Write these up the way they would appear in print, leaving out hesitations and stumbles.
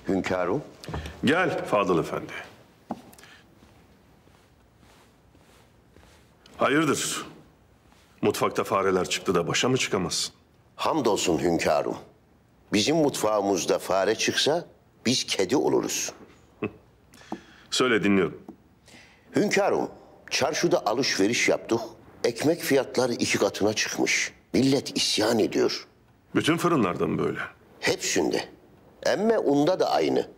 hünkârım. Gel Fadıl Efendi. Hayırdır? Mutfakta fareler çıktı da başa mı çıkamazsın? Hamdolsun hünkârım. Bizim mutfağımızda fare çıksa biz kedi oluruz. Söyle, dinliyorum. Hünkârım, çarşıda alışveriş yaptık. Ekmek fiyatları 2 katına çıkmış. Millet isyan ediyor. Bütün fırınlarda mı böyle? Hepsinde. Emme unda da aynı.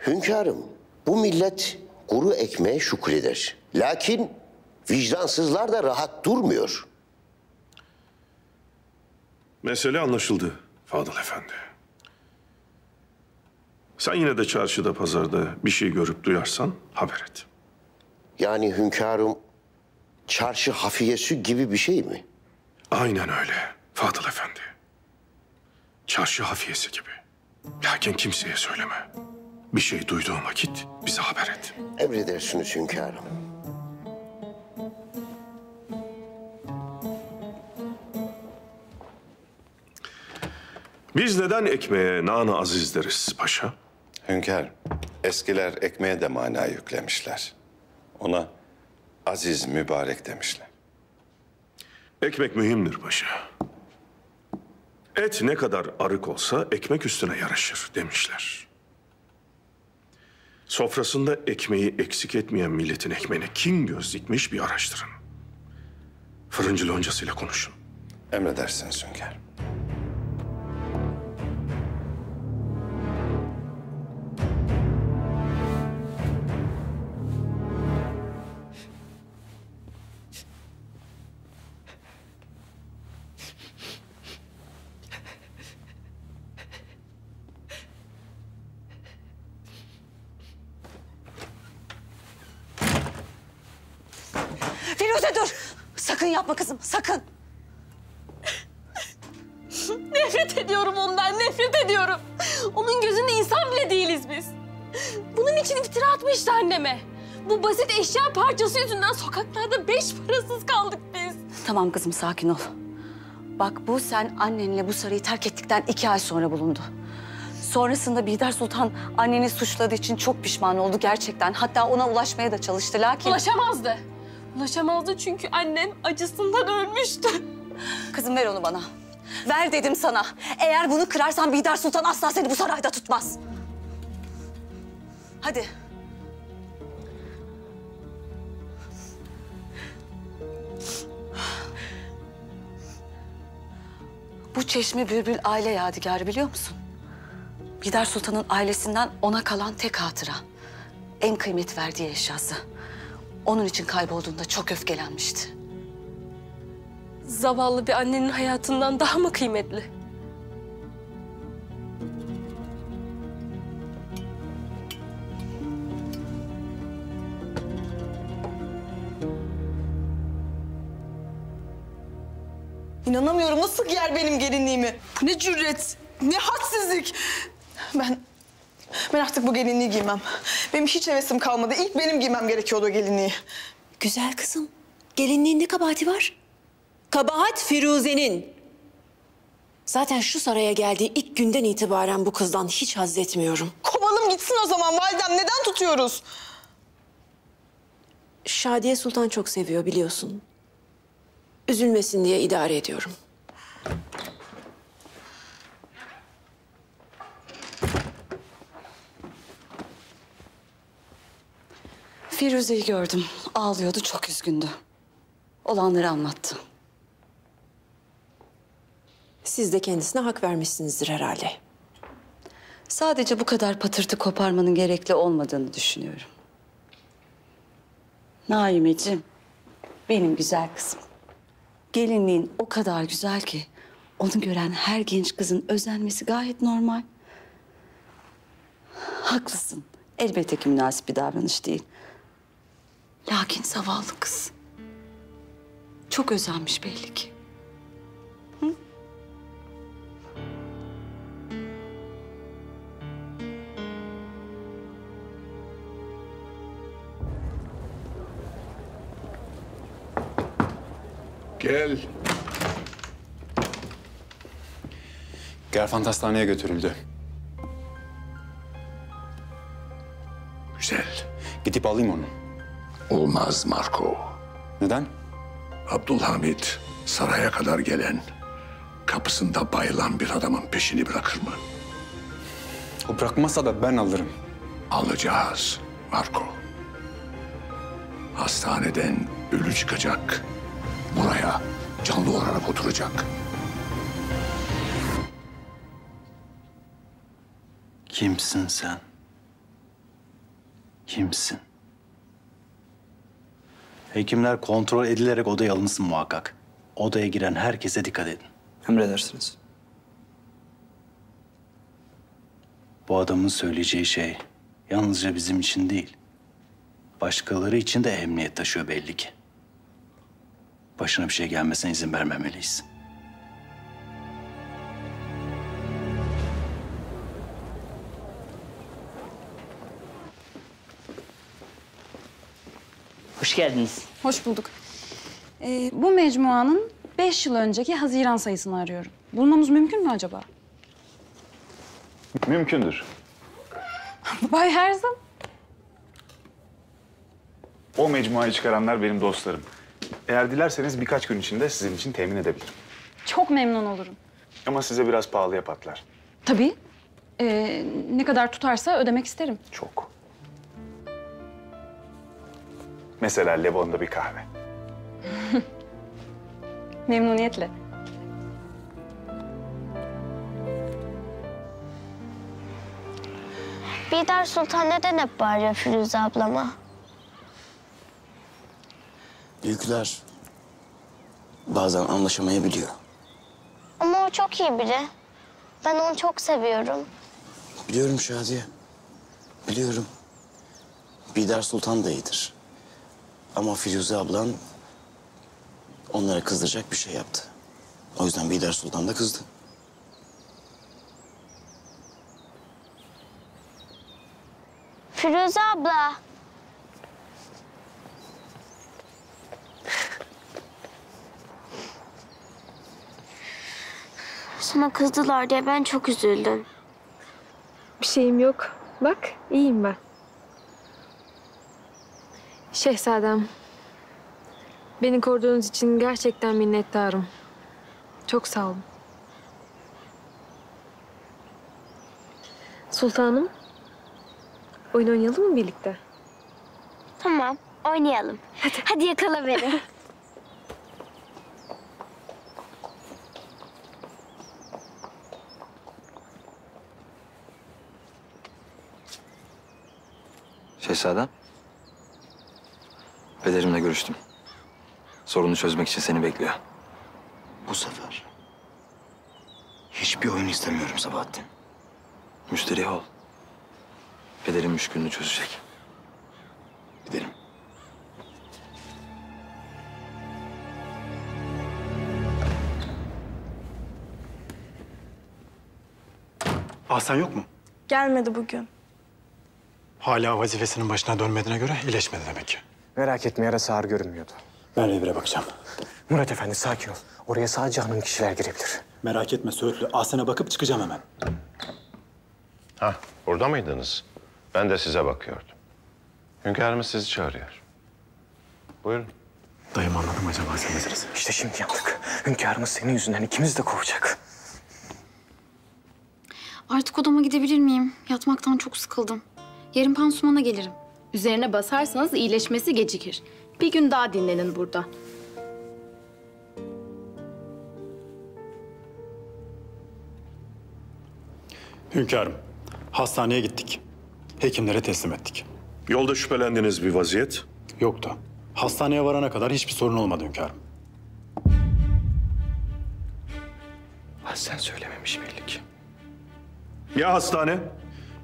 Hünkârım, bu millet kuru ekmeğe şükreder. Lakin vicdansızlar da rahat durmuyor. Mesele anlaşıldı Fadıl Efendi. Sen yine de çarşıda, pazarda bir şey görüp duyarsan haber et. Yani hünkârım, çarşı hafiyesi gibi bir şey mi? Aynen öyle Fadıl Efendi. Çarşı hafiyesi gibi. Lakin kimseye söyleme. Bir şey duyduğun vakit bize haber et. Emredersiniz hünkârım. Biz neden ekmeğe nan-ı aziz deriz paşa? Hünkâr, eskiler ekmeğe de mana yüklemişler. Ona aziz mübarek demişler. Ekmek mühimdir paşa. Et ne kadar arık olsa ekmek üstüne yaraşır demişler. Sofrasında ekmeği eksik etmeyen milletin ekmeğine kim göz dikmiş bir araştırın. Fırıncı loncasıyla konuşun. Emredersiniz hünkâr. Firuze dur! Sakın yapma kızım, sakın! Nefret ediyorum ondan, nefret ediyorum. Onun gözünde insan bile değiliz biz. Bunun için iftira atmıştı anneme. Bu basit eşya parçası yüzünden sokaklarda 5 parasız kaldık biz. Tamam kızım, sakin ol. Bak bu sen annenle bu sarayı terk ettikten 2 ay sonra bulundu. Sonrasında Bihter Sultan anneni suçladığı için çok pişman oldu gerçekten. Hatta ona ulaşmaya da çalıştı lakin... Ulaşamazdı. Ulaşamazdı çünkü annem acısından ölmüştü. Kızım ver onu bana. Ver dedim sana. Eğer bunu kırarsan Bihter Sultan asla seni bu sarayda tutmaz. Hadi. Bu çeşme Bülbül aile yadigarı biliyor musun? Bihter Sultan'ın ailesinden ona kalan tek hatıra. En kıymet verdiği eşyası. Onun için kaybolduğunda çok öfkelenmişti. Zavallı bir annenin hayatından daha mı kıymetli? İnanamıyorum. Nasıl giyer benim gelinliğimi? Bu ne cüret, ne hadsizlik. Ben artık bu gelinliği giymem. Benim hiç hevesim kalmadı. İlk benim giymem gerekiyordu o gelinliği. Güzel kızım. Gelinliğin ne kabahati var? Kabahat Firuze'nin. Zaten şu saraya geldiği ilk günden itibaren bu kızdan hiç haz etmiyorum. Kovalım gitsin o zaman validem. Neden tutuyoruz? Şadiye Sultan çok seviyor biliyorsun. Üzülmesin diye idare ediyorum. Firuze'yi gördüm. Ağlıyordu, çok üzgündü. Olanları anlattı. Siz de kendisine hak vermişsinizdir herhalde. Sadece bu kadar patırtı koparmanın gerekli olmadığını düşünüyorum. Naimeciğim, benim güzel kızım. Gelinliğin o kadar güzel ki onu gören her genç kızın özenmesi gayet normal. Haklısın. Elbette ki münasip bir davranış değil. Lakin zavallı kız. Çok özenmiş belli ki. Hı? Gel. Gerfant hastaneye götürüldü. Gidip alayım onu. Olmaz Marco. Neden? Abdülhamit saraya kadar gelen, kapısında bayılan bir adamın peşini bırakır mı? O bırakmazsa da ben alırım. Alacağız Marco. Hastaneden ölü çıkacak. Buraya canlı olarak oturacak. Kimsin sen? Kimsin? Hekimler kontrol edilerek odaya alınsın muhakkak. Odaya giren herkese dikkat edin. Emredersiniz. Bu adamın söyleyeceği şey yalnızca bizim için değil, başkaları için de ehemmiyet taşıyor belli ki. Başına bir şey gelmesine izin vermemeliyiz. Hoş geldiniz. Hoş bulduk. Bu mecmuanın 5 yıl önceki Haziran sayısını arıyorum. Bulmamız mümkün mü acaba? Mümkündür. Bay Herzl. O mecmuayı çıkaranlar benim dostlarım. Eğer dilerseniz birkaç gün içinde sizin için temin edebilirim. Çok memnun olurum. Ama size biraz pahalıya patlar. Tabii. Ne kadar tutarsa ödemek isterim. Çok. Mesela Levon'da bir kahve. Memnuniyetle. Bihter Sultan neden hep bağırıyor Firuze ablama? Büyükler bazen anlaşamayabiliyor. Ama o çok iyi biri. Ben onu çok seviyorum. Biliyorum Şadiye. Biliyorum. Bihter Sultan da iyidir. Ama Firuze ablan onlara kızdıracak bir şey yaptı. O yüzden Bihter Sultan da kızdı. Firuze abla. Sana kızdılar diye ben çok üzüldüm. Bir şeyim yok. Bak, iyiyim ben. Şehzadem, beni koruduğunuz için gerçekten minnettarım. Çok sağ olun. Sultanım, oyun oynayalım mı birlikte? Tamam, oynayalım. Hadi yakala beni. Şehzadem. Pederimle görüştüm. Sorunu çözmek için seni bekliyor. Bu sefer hiçbir oyun istemiyorum Sabahattin. Müşteri ol. Pederim müşkülünü çözecek. Gidelim. Ahsen yok mu? Gelmedi bugün. Hala vazifesinin başına dönmediğine göre iyileşmedi demek ki. Merak etme, yarası ağır görünmüyordu. Ben revire bakacağım. Murat Efendi sakin ol. Oraya sadece hanım kişiler girebilir. Merak etme Söğütlü. Ahsen'e bakıp çıkacağım hemen. Hah, burada mıydınız? Ben de size bakıyordum. Hünkârımız sizi çağırıyor. Buyurun. Dayım anladım acaba sen meselesi. İşte şimdi yandık. Hünkârımız senin yüzünden ikimiz de kovacak. Artık odama gidebilir miyim? Yatmaktan çok sıkıldım. Yarın pansumana gelirim. Üzerine basarsanız iyileşmesi gecikir. Bir gün daha dinlenin burada. Hünkârım, hastaneye gittik. Hekimlere teslim ettik. Yolda şüphelendiğiniz bir vaziyet? Yoktu. Hastaneye varana kadar hiçbir sorun olmadı hünkârım. Sen söylememiş belli ki. Ya hastane?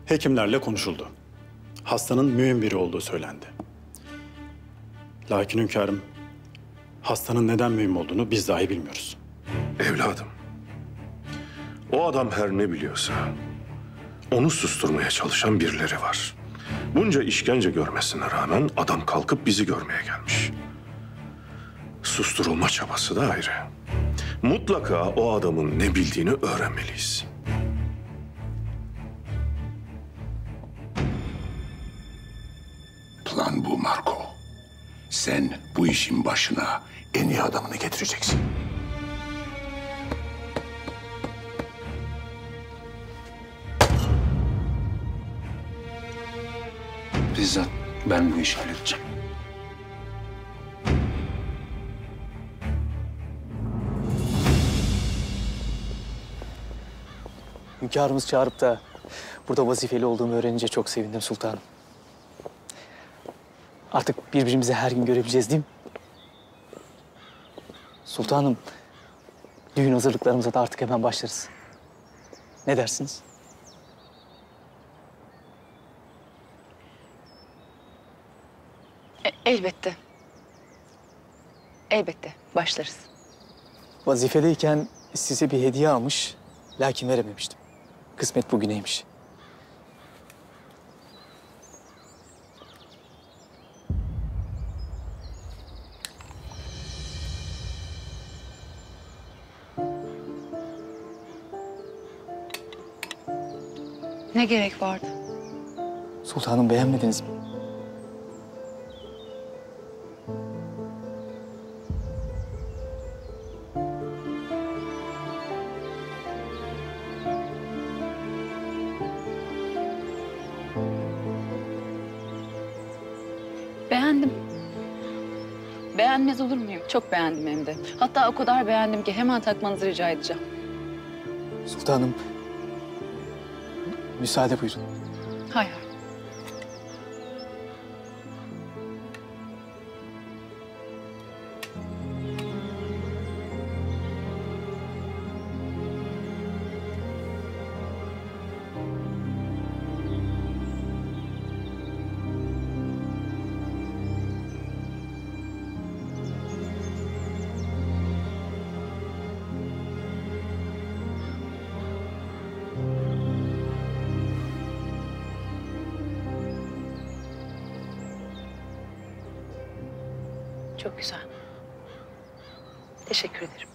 Hekimlerle konuşuldu. Hastanın mühim biri olduğu söylendi. Lakin hünkârım, hastanın neden mühim olduğunu biz dahi bilmiyoruz. Evladım, o adam her ne biliyorsa onu susturmaya çalışan birileri var. Bunca işkence görmesine rağmen adam kalkıp bizi görmeye gelmiş. Susturulma çabası da ayrı. Mutlaka o adamın ne bildiğini öğrenmeliyiz. Plan Sen bu işin başına en iyi adamını getireceksin. Bizzat ben bu işi halledeceğim. Hünkârımız çağırıp da burada vazifeli olduğumu öğrenince çok sevindim sultanım. Artık birbirimizi her gün görebileceğiz değil mi? Sultanım, düğün hazırlıklarımıza da artık hemen başlarız. Ne dersiniz? Elbette. Elbette başlarız. Vazifedeyken size bir hediye almış, lakin verememiştim. Kısmet bugüneymiş. Ne gerek vardı? Sultanım beğenmediniz mi? Beğendim. Beğenmez olur muyum? Çok beğendim hem de. Hatta o kadar beğendim ki hemen takmanızı rica edeceğim. Sultanım, müsaade buyurun. Hayır. Çok güzel. Teşekkür ederim.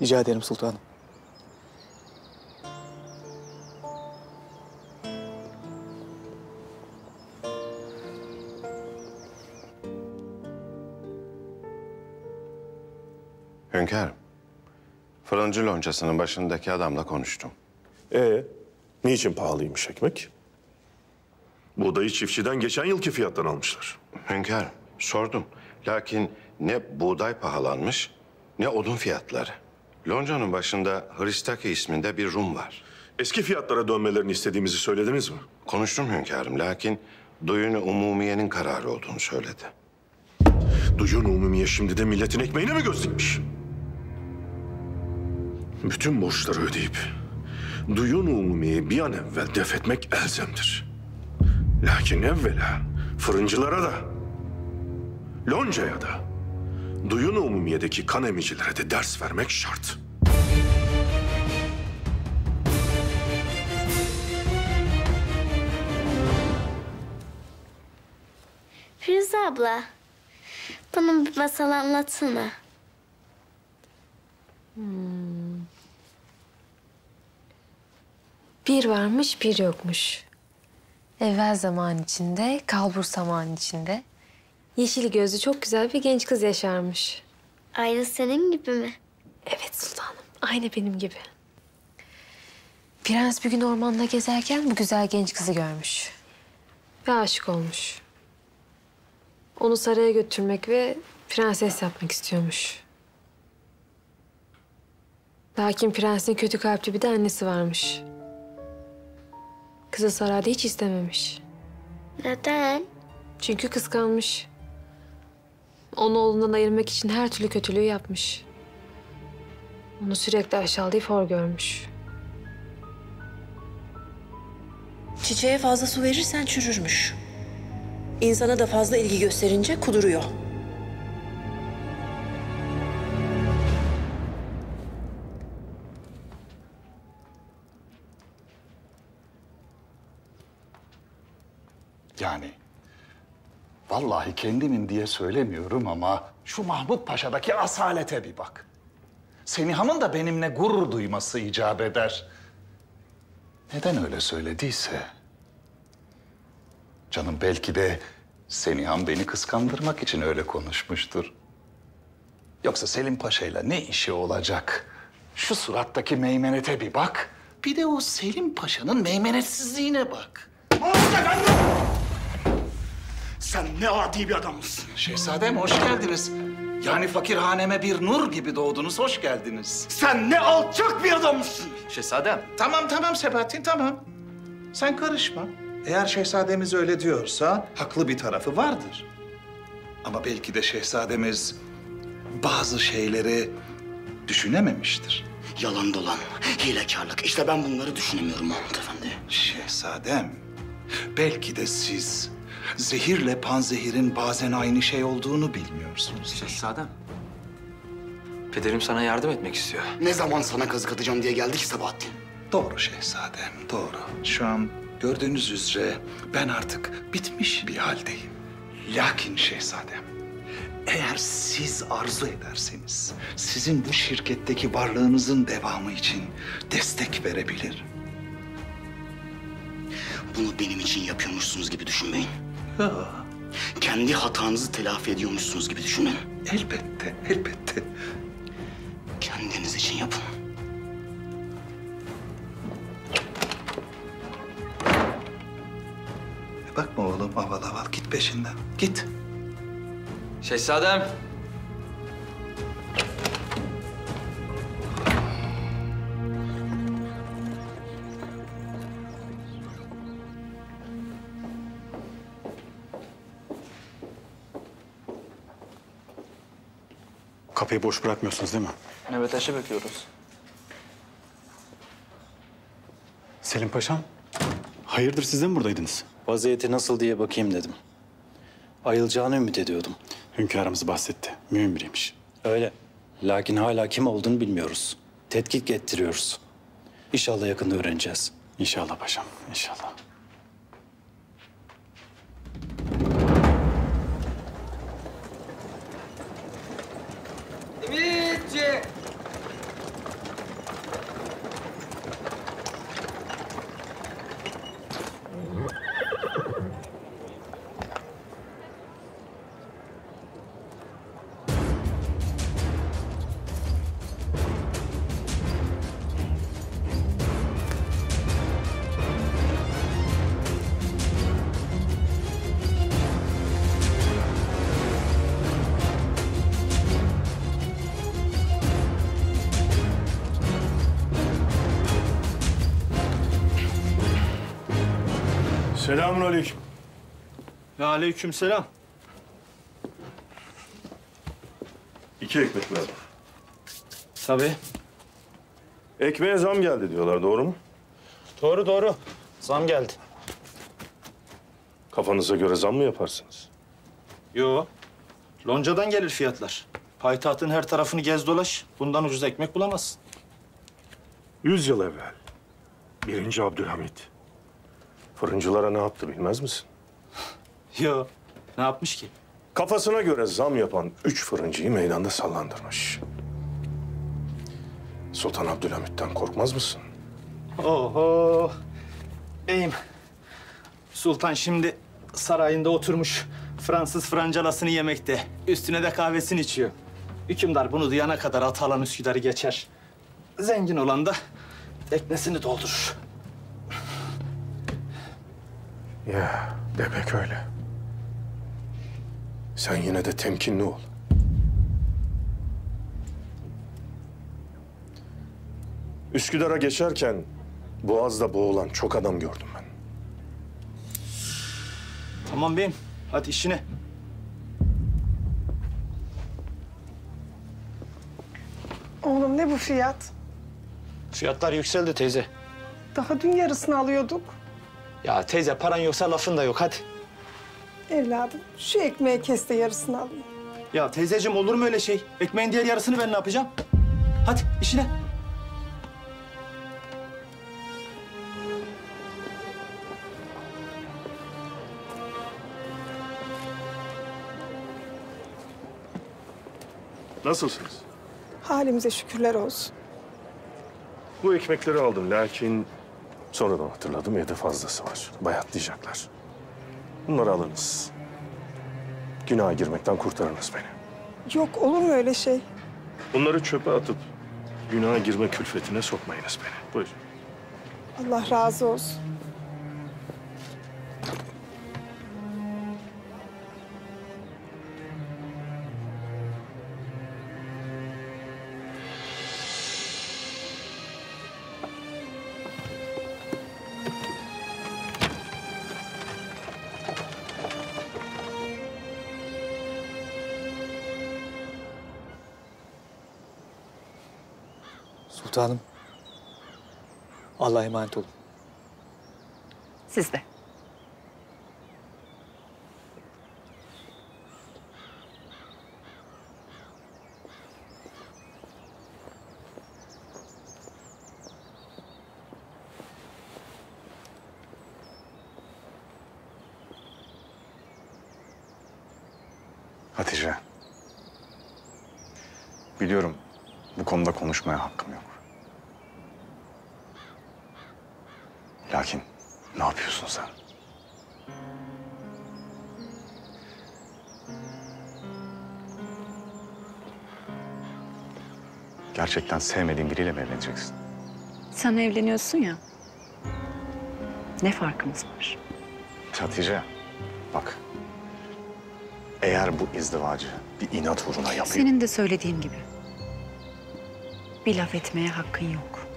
Rica ederim sultanım. Hünkârım, fırıncı loncasının başındaki adamla konuştum. Niçin pahalıymış ekmek? Buğdayı çiftçiden geçen yılki fiyattan almışlar. Hünkârım, sordum. Lakin ne buğday pahalanmış, ne odun fiyatları. Loncanın başında Hristaki isminde bir Rum var. Eski fiyatlara dönmelerini istediğimizi söylediniz mi? Konuştum hünkârım, lakin Duyun-u Umumiye'nin kararı olduğunu söyledi. Duyun Umumiye şimdi de milletin ekmeğine mi göz dikmiş? Bütün borçları ödeyip Duyun Umumiye'yi bir an evvel def etmek elzemdir. Lakin evvela fırıncılara da, loncaya da, Duyun Umumiye'deki kan emicilere de ders vermek şart. Firuze abla, bana bir masal anlatsana. Bir varmış, bir yokmuş. Evvel zaman içinde, kalbur zaman içinde. Yeşil gözlü çok güzel bir genç kız yaşarmış. Aynı senin gibi mi? Evet sultanım, aynı benim gibi. Prens bir gün ormanda gezerken bu güzel genç kızı görmüş. Ve aşık olmuş. Onu saraya götürmek ve prenses yapmak istiyormuş. Lakin prensin kötü kalpli bir de annesi varmış. Kızı sarayda hiç istememiş. Neden? Çünkü kıskanmış. Onu oğlundan ayırmak için her türlü kötülüğü yapmış. Onu sürekli aşağılayıp hor görmüş. Çiçeğe fazla su verirsen çürürmüş. İnsana da fazla ilgi gösterince kuduruyor. Yani vallahi kendimin diye söylemiyorum ama şu Mahmut Paşa'daki asalete bir bak. Semiham'ın da benimle gurur duyması icap eder. Neden öyle söylediyse? Canım belki de Senihan beni kıskandırmak için öyle konuşmuştur. Yoksa Selim Paşa'yla ne işi olacak? Şu surattaki meymenete bir bak. Bir de o Selim Paşa'nın meymenetsizliğine bak. Sen ne adi bir adamsın. Şehzadem hoş geldiniz. Yani fakirhaneme bir nur gibi doğdunuz, hoş geldiniz. Sen ne alçak bir adamsın. Şehzadem. Tamam Sebahattin, tamam. Sen karışma. Eğer şehzademiz öyle diyorsa haklı bir tarafı vardır. Ama belki de şehzademiz bazı şeyleri düşünememiştir. Yalan dolan, hilekarlık. İşte ben bunları düşünemiyorum Mahmut Efendi. Şehzadem, belki de siz zehirle panzehirin bazen aynı şey olduğunu bilmiyorsunuz. Şehzadem, pederim sana yardım etmek istiyor. Ne zaman sana kazık atacağım diye geldi ki Sabahattin? Doğru şehzadem, doğru. Şu an gördüğünüz üzere ben artık bitmiş bir haldeyim. Lakin şehzadem, eğer siz arzu ederseniz sizin bu şirketteki varlığınızın devamı için destek verebilirim. Bunu benim için yapıyormuşsunuz gibi düşünmeyin. Ya. Kendi hatanızı telafi ediyormuşsunuz gibi düşünün. Elbette, elbette. Kendiniz için yapın. Bakma oğlum aval aval, git peşinden, git. Şehzadem. Kapıyı boş bırakmıyorsunuz değil mi? Nöbete bekliyoruz. Selim Paşam, hayırdır siz de mi buradaydınız? Vaziyeti nasıl diye bakayım dedim. Ayılacağını ümit ediyordum. Hünkârımız bahsetti. Mühim biriymiş. Öyle. Lakin hala kim olduğunu bilmiyoruz. Tetkik ettiriyoruz. İnşallah yakında öğreneceğiz. İnşallah paşam, inşallah. Dimitri! Selamünaleyküm. Ve aleykümselam. 2 ekmek lazım. Tabii. Ekmeğe zam geldi diyorlar, doğru mu? Doğru. Zam geldi. Kafanıza göre zam mı yaparsınız? Yo. Loncadan gelir fiyatlar. Payitahtın her tarafını gez dolaş. Bundan ucuz ekmek bulamazsın. 100 yıl evvel 1. Abdülhamit fırıncılara ne yaptı bilmez misin? Yo. Ne yapmış ki? Kafasına göre zam yapan 3 fırıncıyı meydanda sallandırmış. Sultan Abdülhamit'ten korkmaz mısın? Oho. Beyim. Sultan şimdi sarayında oturmuş Fransız francalasını yemekte. Üstüne de kahvesini içiyor. Hükümdar bunu duyana kadar Atalan Üsküdar'ı geçer. Zengin olan da teknesini doldurur. Ya demek öyle. Sen yine de temkinli ol. Üsküdar'a geçerken boğazda boğulan çok adam gördüm ben. Tamam beyim. Hadi işine. Oğlum ne bu fiyat? Fiyatlar yükseldi teyze. Daha dün yarısını alıyorduk. Ya teyze paran yoksa lafın da yok hadi. Evladım şu ekmeği kes de yarısını alayım. Ya teyzeciğim olur mu öyle şey? Ekmeğin diğer yarısını ben ne yapacağım? Hadi işine. Nasılsınız? Halimize şükürler olsun. Bu ekmekleri aldım lakin sonradan hatırladım evde fazlası var. Bayatlayacaklar. Bunları alınız. Günaha girmekten kurtarınız beni. Yok olur mu öyle şey? Bunları çöpe atıp günaha girme külfetine sokmayınız beni. Buyurun. Allah razı olsun. Sultanım. Allah'a emanet olun. Siz de. Hatice. Biliyorum bu konuda konuşmaya hakkım yok. Lakin ne yapıyorsun sen? Gerçekten sevmediğin biriyle mi evleneceksin? Sen evleniyorsun ya. Ne farkımız var? Hatice, bak. Eğer bu izdivacı bir inat uğruna yapıyor... Senin de söylediğin gibi. Bir laf etmeye hakkın yok.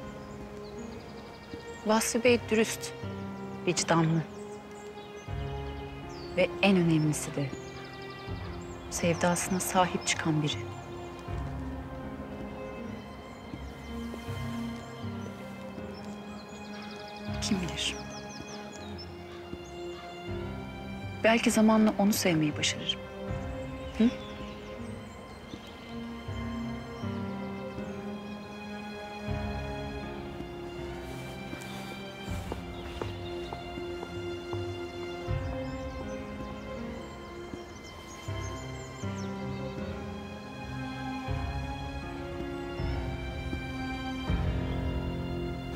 Vasfi Bey dürüst, vicdanlı. Ve en önemlisi de sevdasına sahip çıkan biri. Kim bilir? Belki zamanla onu sevmeyi başarırım. Hı?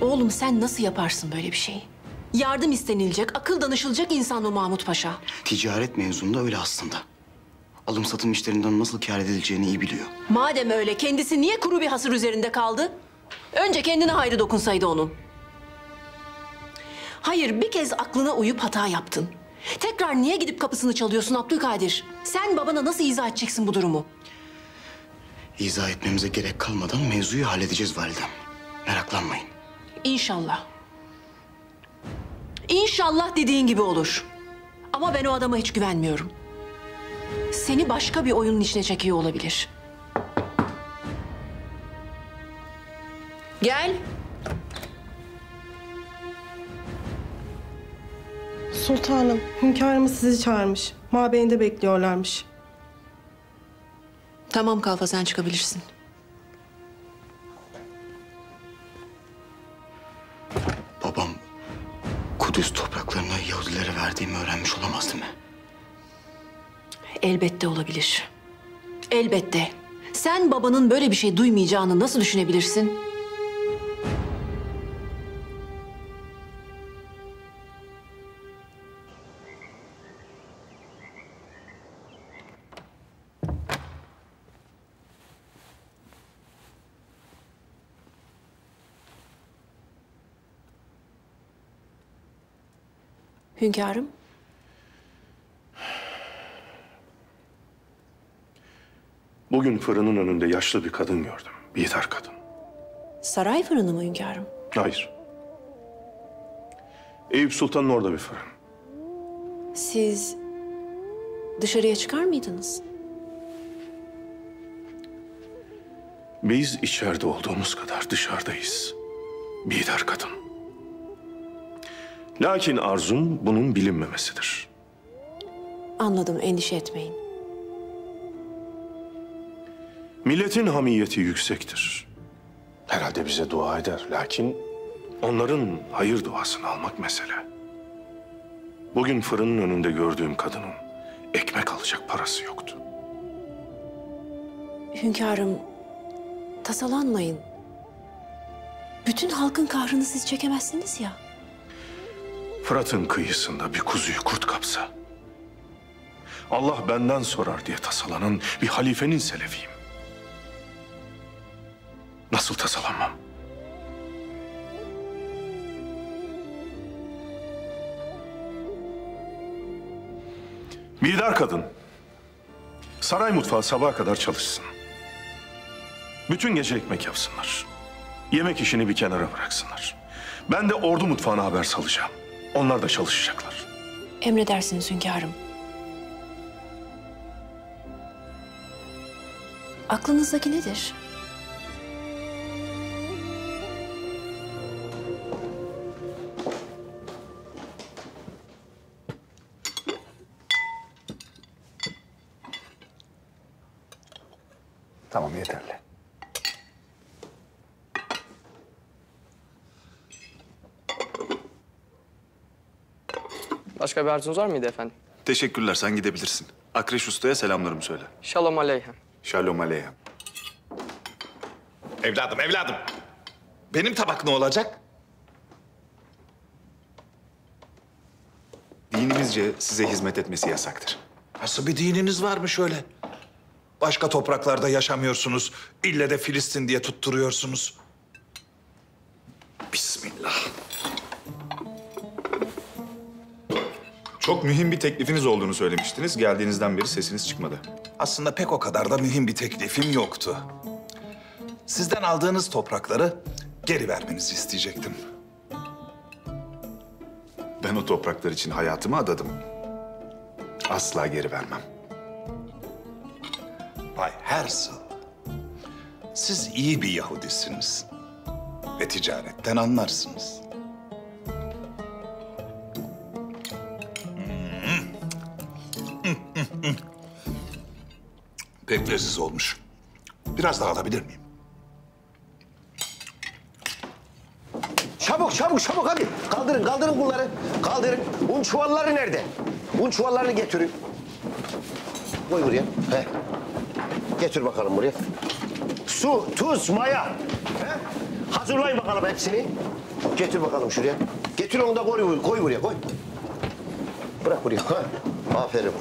Oğlum sen nasıl yaparsın böyle bir şeyi? Yardım istenilecek, akıl danışılacak insan mı Mahmut Paşa? Ticaret mevzunda öyle aslında. Alım satım işlerinden nasıl kâr edileceğini iyi biliyor. Madem öyle kendisi niye kuru bir hasır üzerinde kaldı? Önce kendine hayrı dokunsaydı onun. Hayır bir kez aklına uyup hata yaptın. Tekrar niye gidip kapısını çalıyorsun Abdülkadir? Sen babana nasıl izah edeceksin bu durumu? İzah etmemize gerek kalmadan mevzuyu halledeceğiz validem. Meraklanmayın. İnşallah. İnşallah dediğin gibi olur. Ama ben o adama hiç güvenmiyorum. Seni başka bir oyunun içine çekiyor olabilir. Gel. Sultanım, hünkârımız sizi çağırmış. Mabeyinde bekliyorlarmış. Tamam Kalfa sen çıkabilirsin. Babam Kudüs topraklarını Yahudilere verdiğimi öğrenmiş olamaz değil mi? Elbette olabilir. Elbette. Sen babanın böyle bir şey duymayacağını nasıl düşünebilirsin? Hünkârım. Bugün fırının önünde yaşlı bir kadın gördüm. Bihter kadın. Saray fırını mı hünkârım? Hayır. Eyüp Sultan'ın orada bir fırın. Siz dışarıya çıkar mıydınız? Biz içeride olduğumuz kadar dışarıdayız. Bihter kadın. Lakin arzum bunun bilinmemesidir. Anladım, endişe etmeyin. Milletin hamiyeti yüksektir. Herhalde bize dua eder. Lakin onların hayır duasını almak mesele. Bugün fırının önünde gördüğüm kadının ekmek alacak parası yoktu. Hünkârım, tasalanmayın. Bütün halkın kahrını siz çekemezsiniz ya. Fırat'ın kıyısında bir kuzuyu kurt kapsa, Allah benden sorar diye tasalanan bir halifenin selefiyim. Nasıl tasalanmam? Bidar kadın, saray mutfağı sabaha kadar çalışsın. Bütün gece ekmek yapsınlar. Yemek işini bir kenara bıraksınlar. Ben de ordu mutfağına haber salacağım. Onlar da çalışacaklar. Emredersiniz hünkârım. Aklınızdaki nedir? Tamam, yeterli. Başka bir arzunuz var mıydı efendim? Teşekkürler, sen gidebilirsin. Akreş Usta'ya selamlarımı söyle. Şalom aleyhem. Şalom aleyhem. Evladım. Benim tabak ne olacak? Dinimizce size hizmet etmesi yasaktır. Nasıl bir dininiz varmış öyle? Başka topraklarda yaşamıyorsunuz. İlle de Filistin diye tutturuyorsunuz. Bismillah. Çok mühim bir teklifiniz olduğunu söylemiştiniz. Geldiğinizden beri sesiniz çıkmadı. Aslında pek o kadar da mühim bir teklifim yoktu. Sizden aldığınız toprakları geri vermenizi isteyecektim. Ben o topraklar için hayatımı adadım. Asla geri vermem. Bay Herzl, siz iyi bir Yahudisiniz ve ticaretten anlarsınız. Pek leziz olmuş. Biraz daha alabilir miyim? Çabuk hadi. Kaldırın bunları. Kaldırın. Un çuvalları nerede? Un çuvallarını getirin. Koy buraya. He. Getir bakalım buraya. Su, tuz, maya. He? Hazırlayın bakalım hepsini. Getir bakalım şuraya. Getir onu da koy buraya koy. Bırak buraya. Ha. Aferin.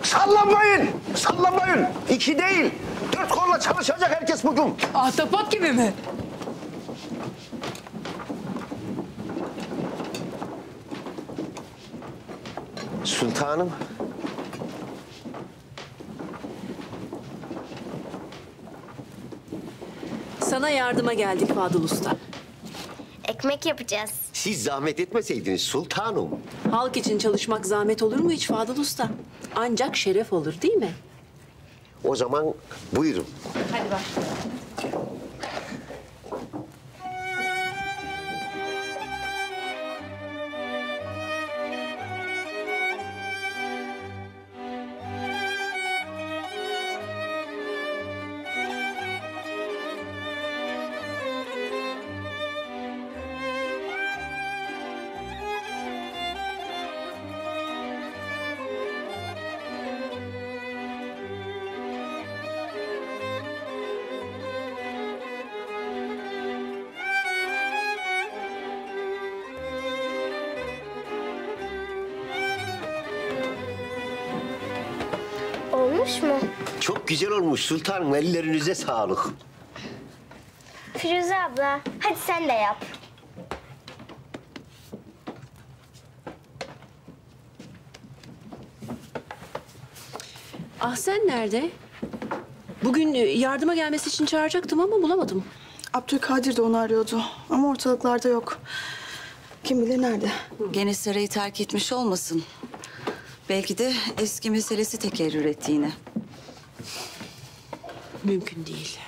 Sallanmayın. 2 değil. 4 kolla çalışacak herkes bugün. Ahtapot gibi mi? Sultanım. Sana yardıma geldik Fadıl Usta. Ekmek yapacağız. Siz zahmet etmeseydiniz sultanım. Halk için çalışmak zahmet olur mu hiç Fadıl Usta? Ancak şeref olur değil mi? O zaman buyurun. Hadi başlayalım. Olmuş mu? Çok güzel olmuş sultanım. Ellerinize sağlık. Firuze abla, hadi sen de yap. Ahsen nerede? Bugün yardıma gelmesi için çağıracaktım ama bulamadım. Abdülkadir de onu arıyordu ama ortalıklarda yok. Kim bilir nerede? Gene sarayı terk etmiş olmasın. Belki de eski meselesi tekerrür etti yine. Mümkün değil.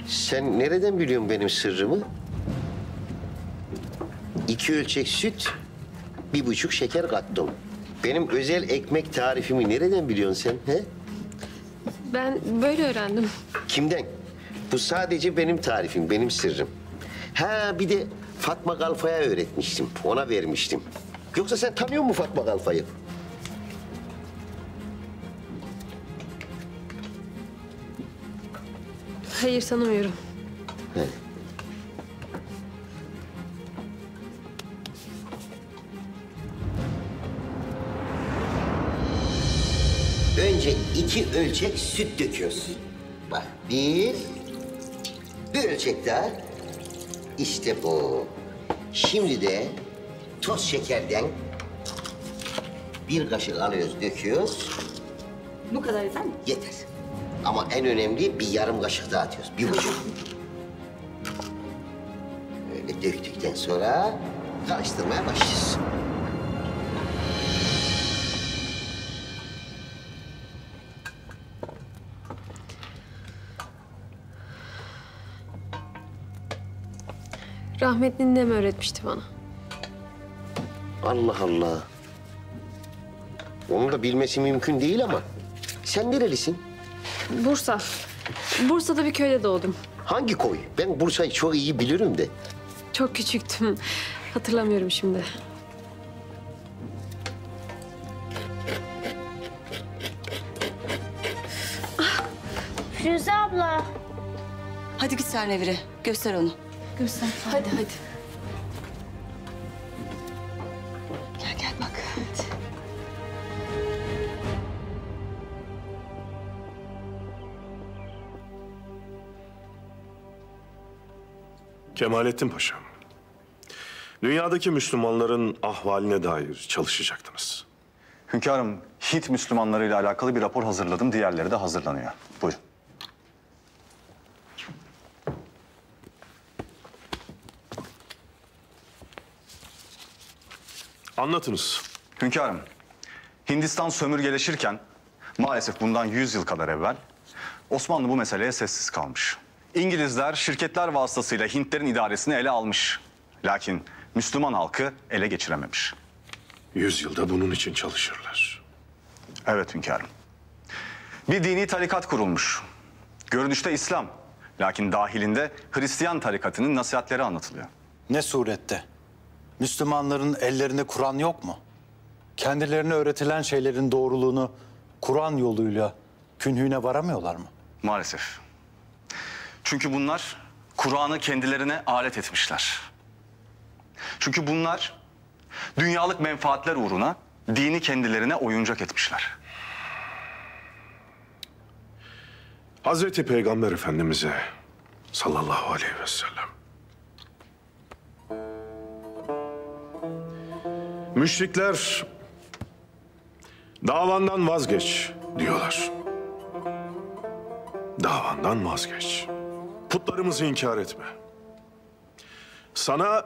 Sen nereden biliyorsun benim sırrımı? 2 ölçek süt, 1,5 şeker kattım. Benim özel ekmek tarifimi nereden biliyorsun sen? He? Ben böyle öğrendim. Kimden? Bu sadece benim tarifim, benim sırrım. Ha bir de Fatma Kalfa'ya öğretmiştim, ona vermiştim. Yoksa sen tanıyor musun Fatma Kalfa'yı? Hayır, tanımıyorum. He. Önce 2 ölçek süt döküyorsun. Bak bir ölçek daha. İşte bu. Şimdi de toz şekerden 1 kaşık alıyoruz, döküyoruz. Bu kadar yeter mi? Yeter. Ama en önemli bir yarım kaşık daha atıyoruz. 1,5. Öyle döktükten sonra karıştırmaya başlıyoruz. Rahmetli ninem öğretmişti bana. Allah Allah. Onu da bilmesi mümkün değil ama. Sen nerelisin? Bursa. Bursa'da bir köyde doğdum. Hangi koy? Ben Bursa'yı çok iyi bilirim de. Çok küçüktüm. Hatırlamıyorum şimdi. Firuze abla. Hadi git sen Revire. Göster onu. Göster. Hadi hadi. Gel gel bak. Hadi. Kemalettin Paşa, dünyadaki Müslümanların ahvaline dair çalışacaktınız. Hünkârım, Hint Müslümanlarıyla alakalı bir rapor hazırladım. Diğerleri de hazırlanıyor. Buyurun. Anlatınız. Hünkârım, Hindistan sömürgeleşirken maalesef bundan 100 yıl kadar evvel Osmanlı bu meseleye sessiz kalmış. İngilizler şirketler vasıtasıyla Hintlerin idaresini ele almış. Lakin Müslüman halkı ele geçirememiş. 100 yılda bunun için çalışırlar. Evet hünkârım. Bir dini tarikat kurulmuş. Görünüşte İslam. Lakin dahilinde Hristiyan tarikatının nasihatleri anlatılıyor. Ne surette? Müslümanların ellerinde Kur'an yok mu? Kendilerine öğretilen şeylerin doğruluğunu Kur'an yoluyla künhüne varamıyorlar mı? Maalesef. Çünkü bunlar Kur'an'ı kendilerine alet etmişler. Çünkü bunlar dünyalık menfaatler uğruna dini kendilerine oyuncak etmişler. Hazreti Peygamber Efendimiz'e sallallahu aleyhi ve sellem müşrikler davandan vazgeç diyorlar. Davandan vazgeç. Putlarımızı inkar etme. Sana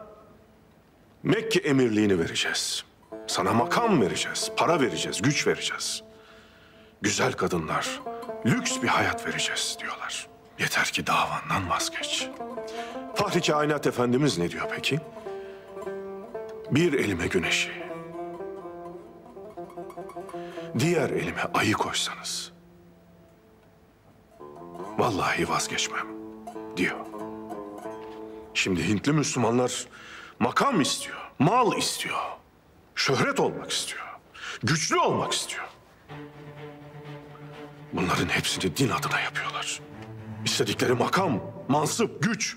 Mekke emirliğini vereceğiz. Sana makam vereceğiz, para vereceğiz, güç vereceğiz. Güzel kadınlar, lüks bir hayat vereceğiz diyorlar. Yeter ki davandan vazgeç. Fahri Kainat Efendimiz ne diyor peki? Bir elime güneşi, diğer elime ayı koysanız, vallahi vazgeçmem diyor. Şimdi Hintli Müslümanlar makam istiyor, mal istiyor, şöhret olmak istiyor, güçlü olmak istiyor. Bunların hepsini din adına yapıyorlar. İstedikleri makam, mansıp, güç.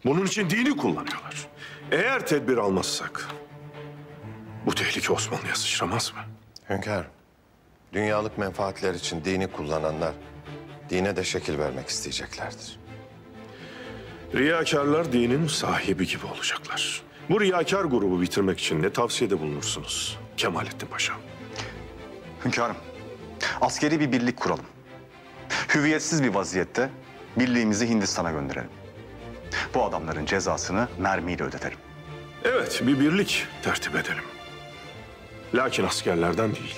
Bunun için dini kullanıyorlar. Eğer tedbir almazsak bu tehlike Osmanlı'ya sıçramaz mı? Hünkârım, dünyalık menfaatler için dini kullananlar dine de şekil vermek isteyeceklerdir. Riyakarlar dinin sahibi gibi olacaklar. Bu riyakar grubu bitirmek için ne tavsiyede bulunursunuz Kemalettin Paşa? Hünkârım, askeri bir birlik kuralım. Hüviyetsiz bir vaziyette birliğimizi Hindistan'a gönderelim. Bu adamların cezasını mermiyle ödetelim. Evet, bir birlik tertip edelim. Lakin askerlerden değil,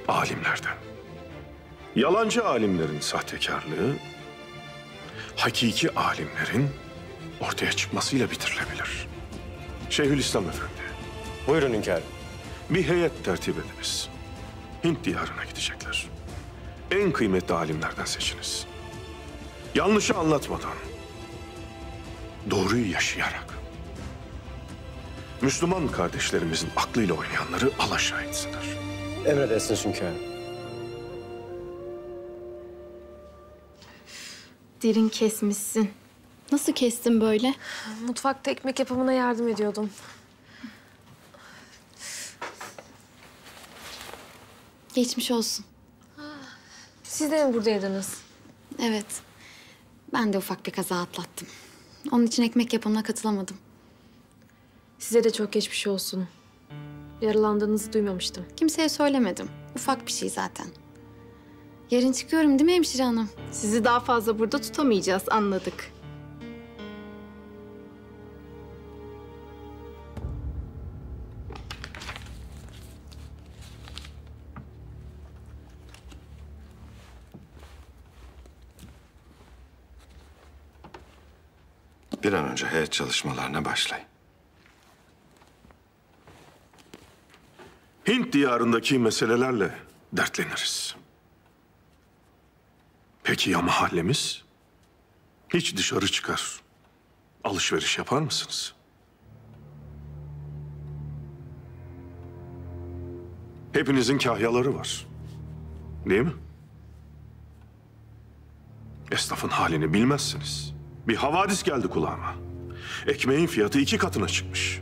alimlerden. Yalancı alimlerin sahtekarlığı, hakiki alimlerin ortaya çıkmasıyla bitirilebilir. Şeyhülislam Efendi. Buyurun hünkârım. Bir heyet tertip ediniz. Hint diyarına gidecekler. En kıymetli alimlerden seçiniz. Yanlışı anlatmadan, doğruyu yaşayarak, Müslüman kardeşlerimizin aklıyla oynayanları alaşağı etsinler. Emredersiniz hünkârım. derin kesmişsin. Nasıl kestin böyle? Mutfakta ekmek yapımına yardım ediyordum. Geçmiş olsun. Siz de mi buradaydınız? Evet. Ben de ufak bir kaza atlattım. Onun için ekmek yapımına katılamadım. Size de çok geçmiş olsun. Yaralandığınızı duymamıştım. Kimseye söylemedim. Ufak bir şey zaten. Yarın çıkıyorum değil mi hemşire hanım? Sizi daha fazla burada tutamayacağız, anladık. Bir an önce heyet çalışmalarına başlayın. Hint diyarındaki meselelerle dertleniriz. Peki ya mahallemiz? Hiç dışarı çıkar, alışveriş yapar mısınız? Hepinizin kahyaları var, değil mi? Esnafın halini bilmezsiniz. Bir havadis geldi kulağıma. Ekmeğin fiyatı 2 katına çıkmış.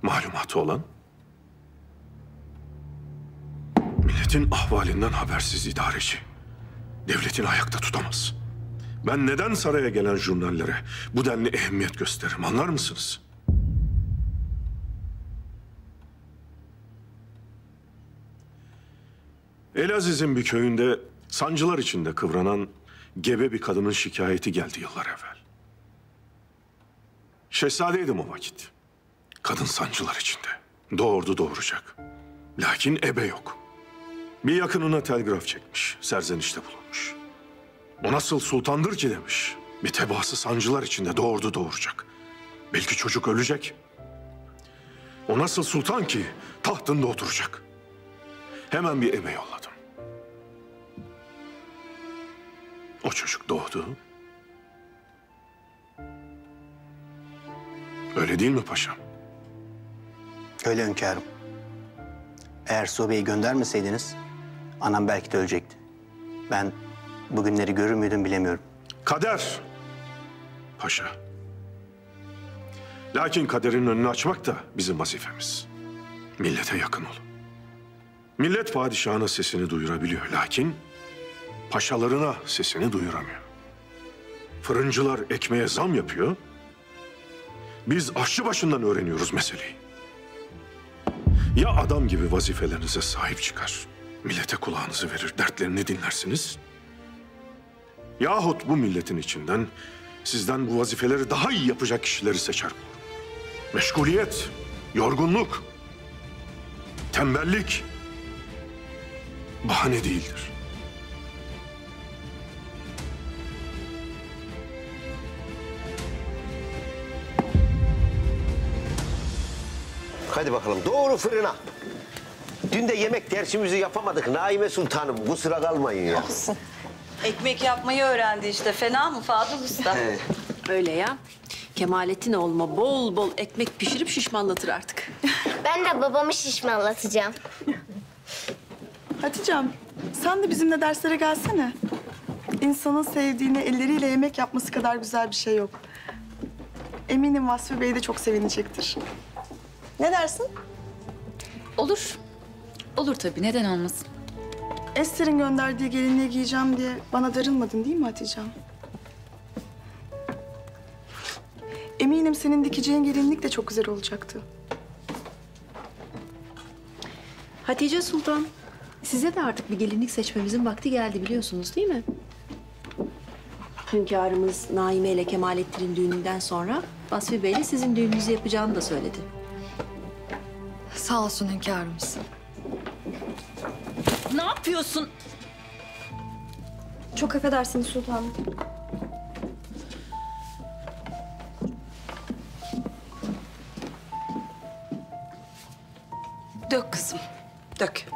Malumatı olan, milletin ahvalinden habersiz idareci devletini ayakta tutamaz. Ben neden saraya gelen jurnallere bu denli ehemmiyet gösteririm, anlar mısınız? Elaziz'in bir köyünde sancılar içinde kıvranan gebe bir kadının şikayeti geldi yıllar evvel. Şehzadeydim o vakit. Kadın sancılar içinde. Doğurdu doğuracak. Lakin ebe yok. Bir yakınına telgraf çekmiş, serzenişte bulunmuş. O nasıl sultandır ki demiş. Bir tebaası sancılar içinde doğurdu doğuracak. Belki çocuk ölecek. O nasıl sultan ki tahtında oturacak. Hemen bir ebe yolladım. O çocuk doğdu. Öyle değil mi paşam? Öyle hünkârım. Eğer Sube'yi göndermeseydiniz anam belki de ölecekti. Ben bugünleri görür müydüm bilemiyorum. Kader paşa. Lakin kaderin önünü açmak da bizim vazifemiz. Millete yakın olun. Millet padişahına sesini duyurabiliyor. Lakin paşalarına sesini duyuramıyor. Fırıncılar ekmeğe zam yapıyor. Biz aşçı başından öğreniyoruz meseleyi. Ya adam gibi vazifelerinize sahip çıkar, millete kulağınızı verir, dertlerini dinlersiniz. Yahut bu milletin içinden sizden bu vazifeleri daha iyi yapacak kişileri seçer bulur. Meşguliyet, yorgunluk, tembellik bahane değildir. Hadi bakalım doğru fırına. Dün de yemek dersimizi yapamadık Naime Sultanım. Kusura kalmayın ya. Olsun. Ekmek yapmayı öğrendi işte. Fena mı Fadıl Usta? Öyle ya. Kemalettin oğluma bol bol ekmek pişirip şişmanlatır artık. Ben de babamı şişmanlatacağım. Hatice'm, sen de bizimle derslere gelsene. İnsanın sevdiğini elleriyle yemek yapması kadar güzel bir şey yok. Eminim Vasfi Bey de çok sevinecektir. Ne dersin? Olur. Olur tabii. Neden olmasın? Esther'in gönderdiği gelinliği giyeceğim diye bana darılmadın değil mi Hatice'm? Eminim senin dikeceğin gelinlik de çok güzel olacaktı. Hatice Sultan, size de artık bir gelinlik seçmemizin vakti geldi biliyorsunuz değil mi? Hünkârımız Naime ile Kemalettin'in düğününden sonra Vasfi Bey'le sizin düğününüzü yapacağını da söyledi. Sağ olsun hünkârımız. Ne yapıyorsun? Çok affedersiniz sultanım. Dök kızım. Dök.